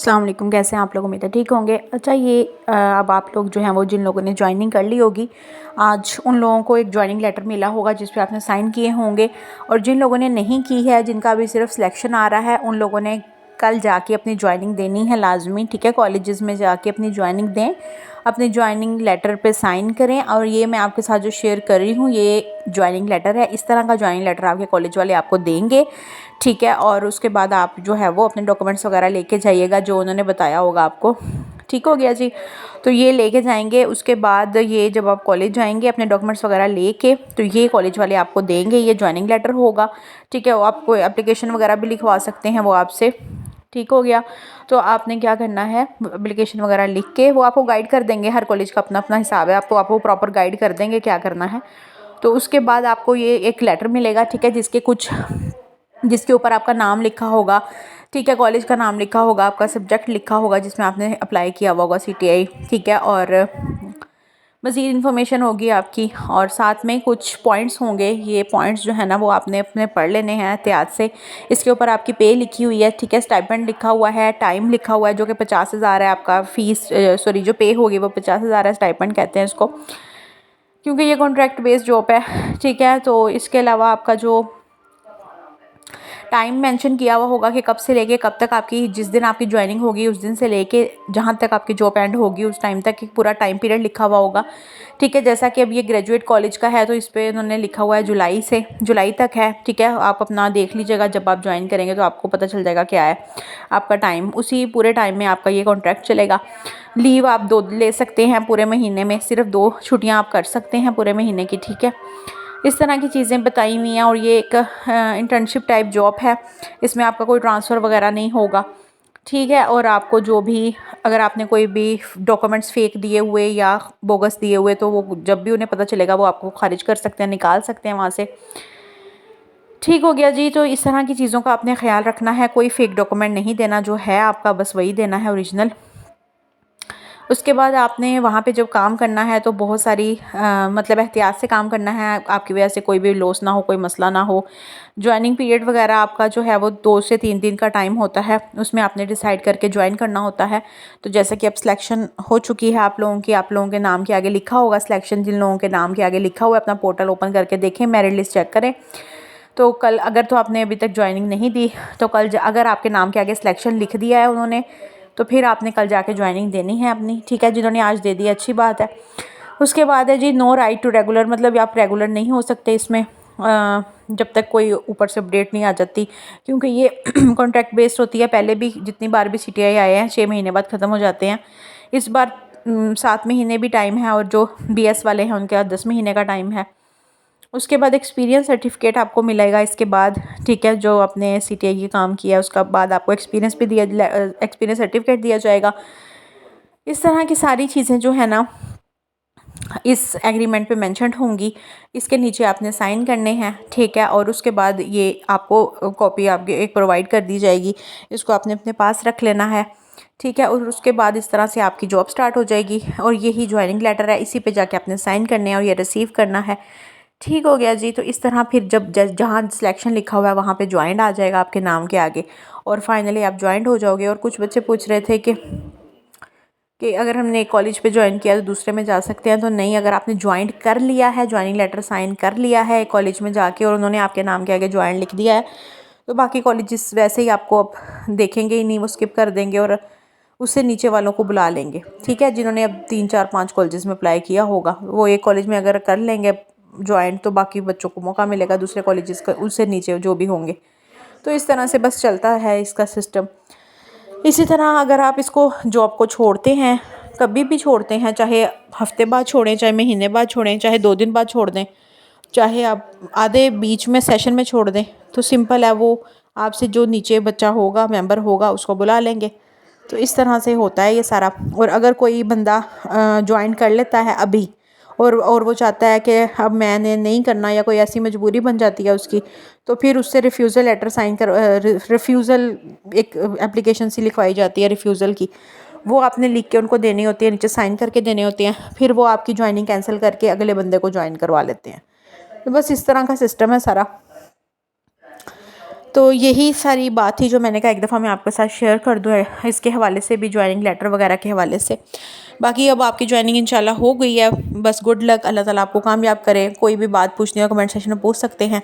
अस्सलाम वालेकुम, कैसे हैं आप लोग? उम्मीद है ठीक होंगे। अच्छा ये अब आप लोग जो हैं वो जिन लोगों ने ज्वाइनिंग कर ली होगी, आज उन लोगों को एक ज्वाइनिंग लेटर मिला होगा जिस पे आपने साइन किए होंगे। और जिन लोगों ने नहीं की है, जिनका अभी सिर्फ सिलेक्शन आ रहा है, उन लोगों ने कल जाके अपनी ज्वाइनिंग देनी है लाजमी। ठीक है, कॉलेजेस में जाके अपनी ज्वाइनिंग दें, अपनी ज्वाइनिंग लेटर पे साइन करें। और ये मैं आपके साथ जो शेयर कर रही हूँ ये ज्वाइनिंग लेटर है। इस तरह का ज्वाइनिंग लेटर आपके कॉलेज वाले आपको देंगे। ठीक है, और उसके बाद आप जो है वो अपने डॉक्यूमेंट्स वगैरह लेके जाइएगा जो उन्होंने बताया होगा आपको। ठीक हो गया जी। तो ये लेके जाएंगे, उसके बाद ये जब आप कॉलेज जाएंगे अपने डॉक्यूमेंट्स वगैरह लेके, तो ये कॉलेज वाले आपको देंगे, ये ज्वाइनिंग लेटर होगा। ठीक है, वो आपको एप्लीकेशन वगैरह भी लिखवा सकते हैं वो आपसे। ठीक हो गया। तो आपने क्या करना है, एप्लीकेशन वगैरह लिख के वो आपको गाइड कर देंगे। हर कॉलेज का अपना अपना हिसाब है, आपको प्रॉपर गाइड कर देंगे क्या करना है। तो उसके बाद आपको ये एक लेटर मिलेगा, ठीक है, जिसके ऊपर आपका नाम लिखा होगा। ठीक है, कॉलेज का नाम लिखा होगा, आपका सब्जेक्ट लिखा होगा जिसमें आपने अप्लाई किया हुआ होगा CTI। ठीक है, और मज़ीद इन्फॉर्मेशन होगी आपकी, और साथ में कुछ पॉइंट्स होंगे। ये पॉइंट्स जो है ना वो आपने अपने पढ़ लेने हैं एहतियात से। इसके ऊपर आपकी पे लिखी हुई है, ठीक है, स्टाइपेंड लिखा हुआ है, टाइम लिखा हुआ है जो कि 50,000 है आपका फीस। सॉरी, जो पे होगी वो 50,000 है, स्टाइपेंड कहते हैं इसको, क्योंकि ये कॉन्ट्रैक्ट बेस्ड जॉब है। ठीक है, तो इसके अलावा आपका जो टाइम मेंशन किया हुआ होगा कि कब से लेके कब तक आपकी, जिस दिन आपकी ज्वाइनिंग होगी उस दिन से लेके जहाँ तक आपकी जॉब एंड होगी उस टाइम तक एक पूरा टाइम पीरियड लिखा हुआ होगा। ठीक है, जैसा कि अब ये ग्रेजुएट कॉलेज का है तो इस पर उन्होंने लिखा हुआ है जुलाई तक है। ठीक है, आप अपना देख लीजिएगा, जब आप ज्वाइन करेंगे तो आपको पता चल जाएगा क्या है आपका टाइम। उसी पूरे टाइम में आपका ये कॉन्ट्रैक्ट चलेगा। लीव आप 2 ले सकते हैं पूरे महीने में, सिर्फ 2 छुट्टियाँ आप कर सकते हैं पूरे महीने की। ठीक है, इस तरह की चीज़ें बताई हुई हैं। और ये एक इंटर्नशिप टाइप जॉब है, इसमें आपका कोई ट्रांसफ़र वगैरह नहीं होगा। ठीक है, और आपको जो भी, अगर आपने कोई भी डॉक्यूमेंट्स फेक दिए हुए या बोगस दिए हुए तो वो जब भी उन्हें पता चलेगा वो आपको खारिज कर सकते हैं, निकाल सकते हैं वहाँ से। ठीक हो गया जी। तो इस तरह की चीज़ों का आपने ख्याल रखना है, कोई फेक डॉक्यूमेंट नहीं देना, जो है आपका बस वही देना है, ओरिजिनल। उसके बाद आपने वहाँ पे जब काम करना है तो बहुत सारी मतलब एहतियात से काम करना है, आपकी वजह से कोई भी लॉस ना हो, कोई मसला ना हो। ज्वाइनिंग पीरियड वगैरह आपका जो है वो 2 से 3 दिन का टाइम होता है, उसमें आपने डिसाइड करके ज्वाइन करना होता है। तो जैसे कि अब सिलेक्शन हो चुकी है आप लोगों की, आप लोगों के नाम के आगे लिखा होगा सिलेक्शन, जिन लोगों के नाम के आगे लिखा हुआ है अपना पोर्टल ओपन करके देखें, मेरिट लिस्ट चेक करें। तो कल, अगर तो आपने अभी तक ज्वाइनिंग नहीं दी तो कल अगर आपके नाम के आगे सिलेक्शन लिख दिया है उन्होंने, तो फिर आपने कल जाके ज्वाइनिंग देनी है अपनी। ठीक है, जिन्होंने आज दे दी अच्छी बात है। उसके बाद है जी नो राइट टू रेगुलर, मतलब आप रेगुलर नहीं हो सकते इसमें जब तक कोई ऊपर से अपडेट नहीं आ जाती, क्योंकि ये कॉन्ट्रैक्ट बेस्ड होती है। पहले भी जितनी बार भी CTI आए हैं 6 महीने बाद ख़त्म हो जाते हैं। इस बार 7 महीने भी टाइम है, और जो BS वाले हैं उनके 10 महीने का टाइम है। उसके बाद एक्सपीरियंस सर्टिफिकेट आपको मिलेगा इसके बाद। ठीक है, जो आपने CTI की काम किया उसका बाद आपको एक्सपीरियंस भी एक्सपीरियंस सर्टिफिकेट दिया जाएगा। इस तरह की सारी चीज़ें जो है ना इस एग्रीमेंट पे मेंशन्ड होंगी, इसके नीचे आपने साइन करने हैं। ठीक है, और उसके बाद ये आपको कॉपी आपके एक प्रोवाइड कर दी जाएगी, इसको आपने अपने पास रख लेना है। ठीक है, और उसके बाद इस तरह से आपकी जॉब स्टार्ट हो जाएगी, और यही ज्वाइनिंग लेटर है, इसी पे जाके आपने साइन करने हैं और ये रिसीव करना है। ठीक हो गया जी। तो इस तरह फिर जब जहाँ सिलेक्शन लिखा हुआ है वहाँ पे ज्वाइंट आ जाएगा आपके नाम के आगे, और फाइनली आप ज्वाइंट हो जाओगे। और कुछ बच्चे पूछ रहे थे कि अगर हमने एक कॉलेज पे ज्वाइन किया तो दूसरे में जा सकते हैं, तो नहीं। अगर आपने ज्वाइन कर लिया है, ज्वाइनिंग लेटर साइन कर लिया है कॉलेज में जाके, और उन्होंने आपके नाम के आगे ज्वाइन लिख दिया है, तो बाकी कॉलेजेस वैसे ही आपको अब देखेंगे ही नहीं, वो स्किप कर देंगे और उससे नीचे वालों को बुला लेंगे। ठीक है, जिन्होंने अब 3 4 5 कॉलेजेस में अप्लाई किया होगा वो एक कॉलेज में अगर कर लेंगे ज्वाइन, तो बाकी बच्चों को मौका मिलेगा दूसरे कॉलेजेस का, उससे नीचे जो भी होंगे। तो इस तरह से बस चलता है इसका सिस्टम। इसी तरह अगर आप इसको जॉब को छोड़ते हैं, कभी भी छोड़ते हैं, चाहे हफ्ते बाद छोड़ें, चाहे महीने बाद छोड़ें, चाहे 2 दिन बाद छोड़ दें, चाहे आप आधे बीच में सेशन में छोड़ दें, तो सिंपल है, वो आपसे जो नीचे बच्चा होगा, मेंबर होगा, उसको बुला लेंगे। तो इस तरह से होता है ये सारा। और अगर कोई बंदा ज्वाइन कर लेता है अभी, और वो चाहता है कि अब मैंने नहीं करना, या कोई ऐसी मजबूरी बन जाती है उसकी, तो फिर उससे रिफ्यूज़ल लेटर साइन कर रिफ्यूज़ल एक एप्लीकेशन सी लिखवाई जाती है रिफ्यूज़ल की, वो आपने लिख के उनको देनी होती है, नीचे साइन करके देने होते हैं। फिर वो आपकी ज्वाइनिंग कैंसिल करके अगले बंदे को ज्वाइन करवा लेते हैं। तो बस इस तरह का सिस्टम है सारा। तो यही सारी बात थी जो मैंने कहा एक दफ़ा मैं आपके साथ शेयर कर दूँ इसके हवाले से भी, ज्वाइनिंग लेटर वगैरह के हवाले से। बाकी अब आपकी ज्वाइनिंग इंशाल्लाह हो गई है, बस गुड लक, अल्लाह ताला आपको कामयाब करे। कोई भी बात पूछनी हो कमेंट सेक्शन में पूछ सकते हैं।